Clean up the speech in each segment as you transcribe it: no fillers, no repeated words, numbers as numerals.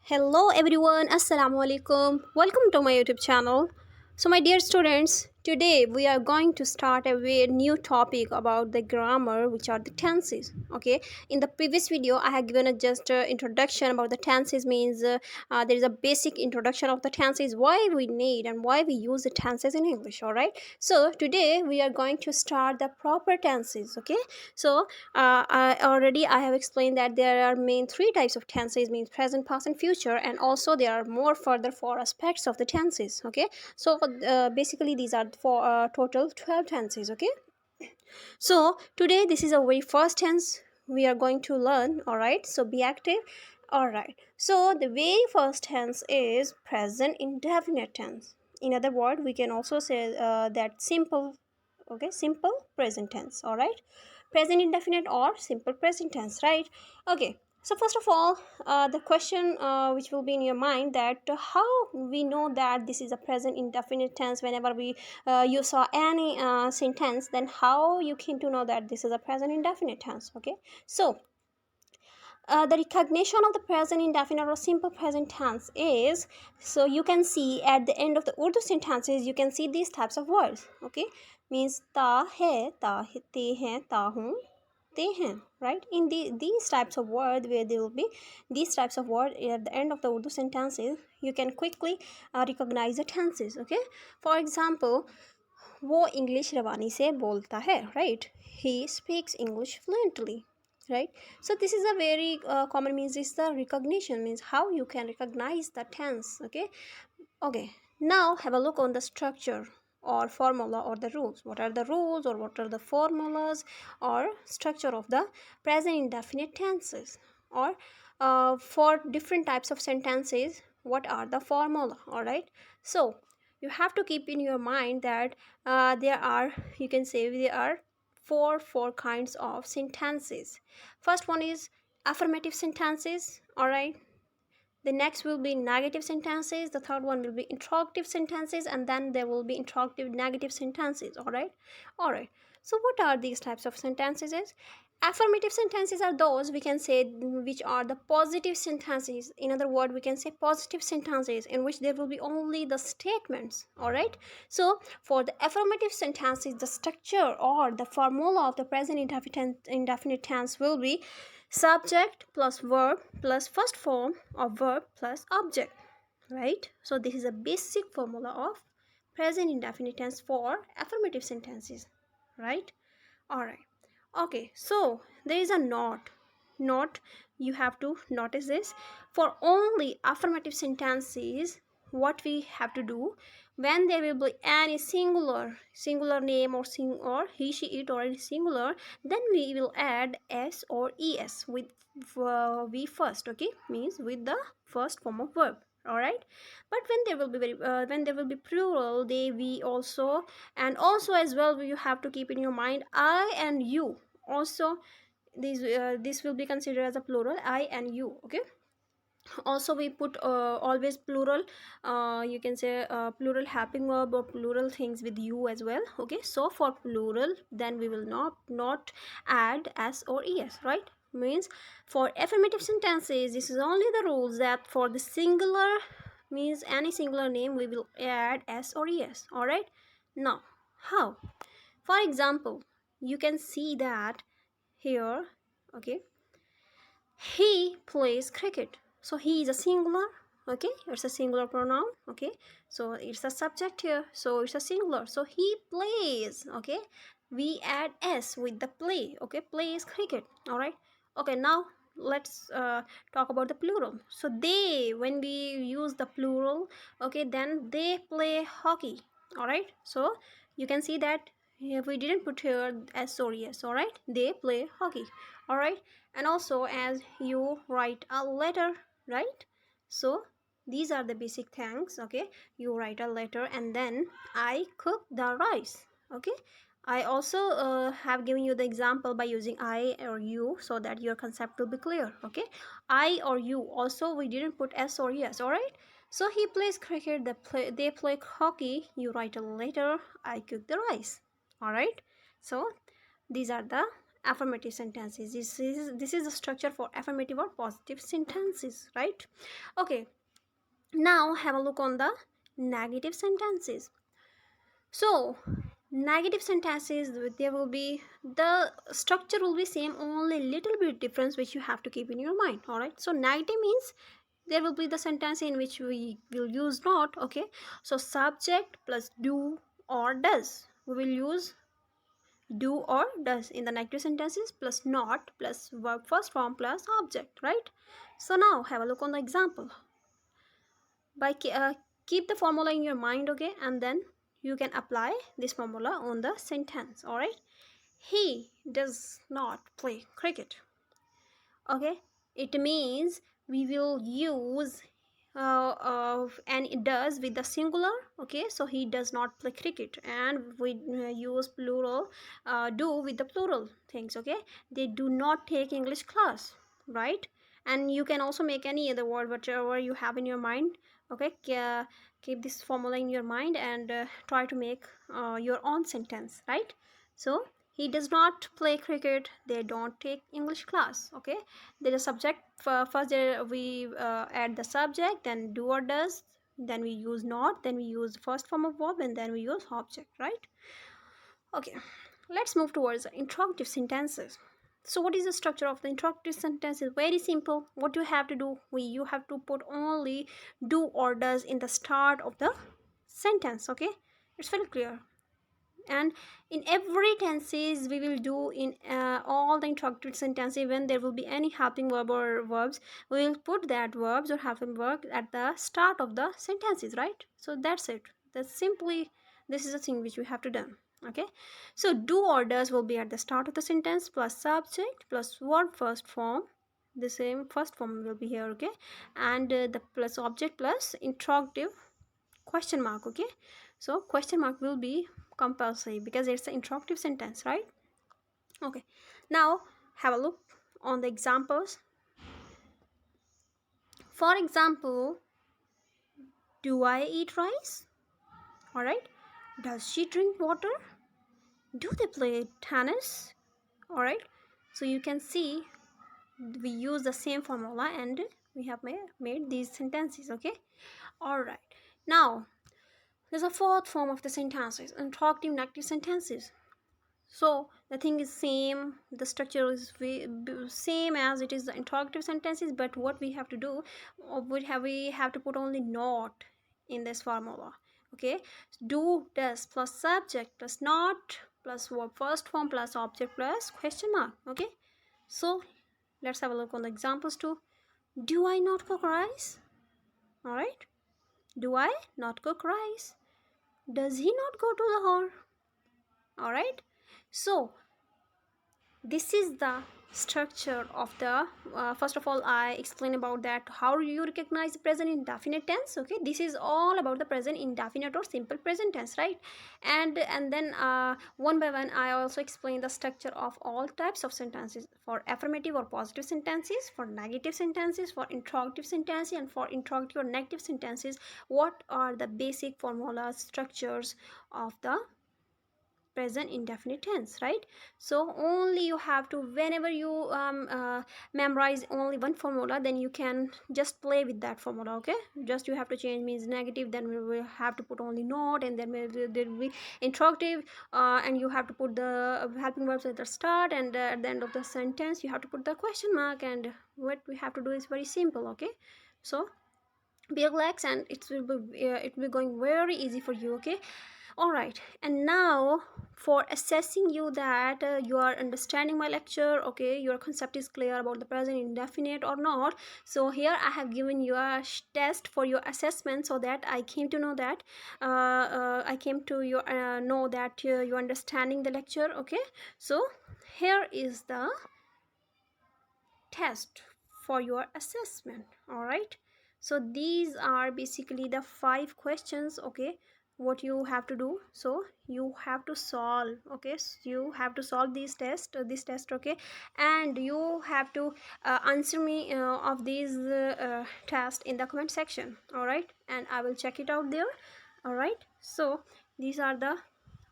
Hello everyone, Assalamu alaikum. Welcome to my YouTube channel. So my dear students, today we are going to start a very new topic about the grammar, which are the tenses. Okay, in the previous video I have given a just introduction about the tenses. Means there is a basic introduction of the tenses, why we need and why we use the tenses in English. All right, so today we are going to start the proper tenses. Okay, so I have explained that there are main three types of tenses, means present, past and future, and also there are more further four aspects of the tenses. Okay, so basically these are for total 12 tenses. Okay, so today this is a very first tense we are going to learn. All right, so be active. All right, so the very first tense is present indefinite tense. In other word, we can also say that simple. Okay, simple present tense. All right, present indefinite or simple present tense, right? Okay, so first of all, the question which will be in your mind, that how we know that this is a present indefinite tense. Whenever we you saw any sentence, then how you came to know that this is a present indefinite tense. Okay, so the recognition of the present indefinite or simple present tense is, so you can see at the end of the Urdu sentences, you can see these types of words. Okay, means te hai, ta hu, they हैं, right? In these types of words, where there will be these types of words at the end of the Urdu sentences, you can quickly recognize the tenses. Okay, for example, वो English रवानी से बोलता है, right? He speaks English fluently, right? So this is a very common, means is the recognition, means how you can recognize the tense. Okay, now have a look on the structure or formula or the rules. What are the rules or what are the formulas or structure of the present indefinite tenses, or for different types of sentences, what are the formula? All right, so you have to keep in your mind that there are, you can say, there are four kinds of sentences. First one is affirmative sentences. All right, the next will be negative sentences, the third one will be interrogative sentences, and then there will be interrogative negative sentences. All right, so what are these types of sentences is? Affirmative sentences are those, we can say, which are the positive sentences. In other word, we can say positive sentences in which there will be only the statements. All right, so for the affirmative sentences, the structure or the formula of the present indefinite tense will be subject plus verb plus first form of verb plus object, right? So this is a basic formula of present indefinite tense for affirmative sentences, right? All right, okay, so there is a note you have to notice this. For only affirmative sentences, what we have to do, when there will be any singular name or or he she it or any singular, then we will add s or es with v first. Okay, means with the first form of verb. All right, but when there will be when there will be plural, they we also, and also as well, you have to keep in your mind I and you also. This will be considered as a plural, I and you. Okay, also we put always plural, you can say plural helping verb or plural things with you as well. Okay, so for plural, then we will not add s or es, right? Means for affirmative sentences, this is only the rules, that for the singular, means any singular name, we will add s or es. All right, now how? For example, you can see that here. Okay, he plays cricket, so he is a singular. Okay, it's a singular pronoun. Okay, so it's a subject here, so it's a singular, so he plays. Okay, we add s with the play. Okay, plays cricket. All right, okay, now let's talk about the plural. So they, when we use the plural, okay, then they play hockey. All right, so you can see that if we didn't put here s or es. All right, they play hockey. All right, and also as you write a letter, right? So these are the basic things. Okay, you write a letter, and then I cook the rice. Okay, I also have given you the example by using I or you, so that your concept will be clear. Okay, I or you, also we didn't put s or yes. All right, so he plays cricket, they play hockey, you write a letter, I cook the rice. All right, so these are the affirmative sentences. This is the structure for affirmative or positive sentences, right? Okay, now have a look on the negative sentences. So negative sentences, there will be, the structure will be same, only little bit difference which you have to keep in your mind. All right, so negative means there will be the sentence in which we will use not. Okay, so subject plus do or does, we will use do or does in the negative sentences, plus not plus verb first form plus object, right? So now have a look on the example. Keep the formula in your mind, okay, and then you can apply this formula on the sentence. All right, he does not play cricket. Okay, it means we will use and it does with the singular. Okay, so he does not play cricket, and we use plural, do with the plural things. Okay, they do not take English class, right? And you can also make any other word whatever you have in your mind. Okay, keep this formula in your mind and try to make your own sentence, right? So he does not play cricket, they don't take English class. Okay, there is subject. First there we add the subject, then do or does, then we use not, then we use first form of verb, and then we use object, right? Okay, let's move towards the interrogative sentences. So what is the structure of the interrogative sentence? Is very simple. What you have to do, you have to put only do or does in the start of the sentence. Okay, it's very clear. And in every tenses we will do in all the interrogative sentences, when there will be any helping verb or verbs, we will put that verbs or helping verb at the start of the sentences, right? So that's it. That's simply, this is the thing which we have to do. Okay, so do or does will be at the start of the sentence, plus subject plus verb first form, the same first form will be here. Okay, and the plus object plus interrogative question mark. Okay, so question mark will be compulsory because it's an interrogative sentence, right? Okay, now have a look on the examples. For example, do I eat rice? All right, does she drink water? Do they play tennis? All right, so you can see we use the same formula and we have made these sentences. Okay, all right, now there's a fourth form of the sentences, interrogative negative sentences. So the thing is same, the structure is same as it is the interrogative sentences, but what we have to do, we have to put only not in this formula. Okay, do does plus subject plus not plus verb first form plus object plus question mark. Okay, so let's have a look on the examples too. Do I not cook rice? All right, do I not cook rice? Does he not go to Lahore? All right, so this is the structure of the first of all I explain about that how you recognize the present indefinite tense. Okay, this is all about the present indefinite or simple present tense, right? And then one by one I also explain the structure of all types of sentences, for affirmative or positive sentences, for negative sentences, for interrogative sentences, and for interrogative or negative sentences, what are the basic formulas, structures of the present indefinite tense, right? So only you have to, whenever you memorize only one formula, then you can just play with that formula. Okay, just you have to change means negative, then we will have to put only not, and then there will be interrogative, and you have to put the helping verbs at the start, and at the end of the sentence you have to put the question mark, and what we have to do is very simple. Okay, so be relaxed and it will be going very easy for you. Okay, all right, and now for assessing you that you are understanding my lecture, okay, your concept is clear about the present indefinite or not, so here I have given you a test for your assessment, so that I came to know that I came to your know that you're understanding the lecture. Okay, so here is the test for your assessment. All right, so these are basically the 5 questions. Okay, what you have to do, so you have to solve. Okay, so you have to solve this test. Okay, and you have to answer me of these tests in the comment section. All right, and I will check it out there. All right, so these are the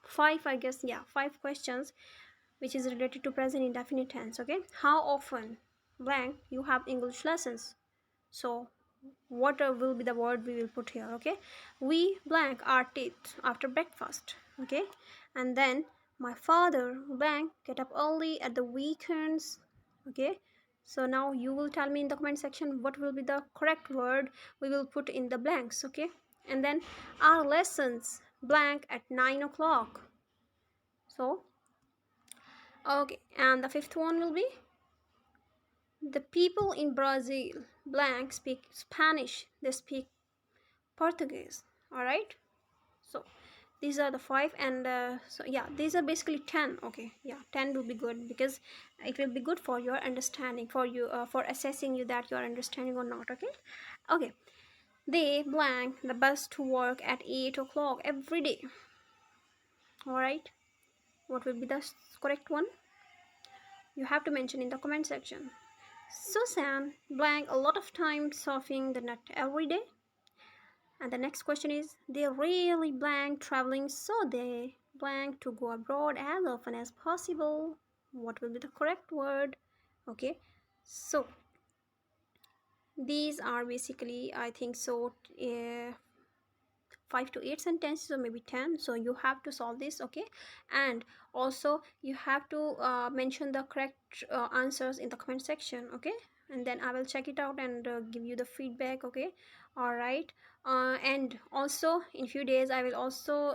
5, I guess, yeah, 5 questions which is related to present indefinite tense. Okay, how often blank you have English lessons? So what will be the word we will put here? Okay, we blank our teeth after breakfast. Okay, and then my father blank get up early at the weekends. Okay, so now you will tell me in the comment section what will be the correct word we will put in the blanks. Okay, and then our lessons blank at 9 o'clock. So okay, and the fifth one will be the people in Brazil blank speak Spanish, they speak Portuguese. All right, so these are the five, and so yeah, these are basically 10. Okay, yeah, 10 will be good because it will be good for your understanding, for you, for assessing you that you are understanding or not. Okay, okay, they blank the bus to work at 8 o'clock every day. All right, what will be the correct one? You have to mention in the comment section. Susan blank a lot of time surfing the net every day. And the next question is, they really blank traveling, so they blank to go abroad as often as possible. What will be the correct word? Okay, so these are basically, I think so, 5 to 8 sentences or maybe 10, so you have to solve this. Okay, and also you have to mention the correct answers in the comment section. Okay, and then I will check it out and give you the feedback. Okay, all right, and also in few days I will also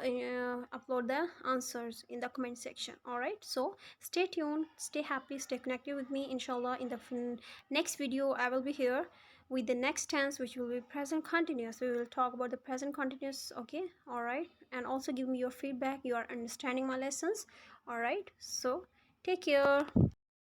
upload the answers in the comment section. All right, so stay tuned, stay happy, stay connected with me. Inshallah, in the next video I will be here with the next tense, which will be present continuous. We will talk about the present continuous. Okay, all right, and also give me your feedback, you are understanding my lessons. All right, so take care.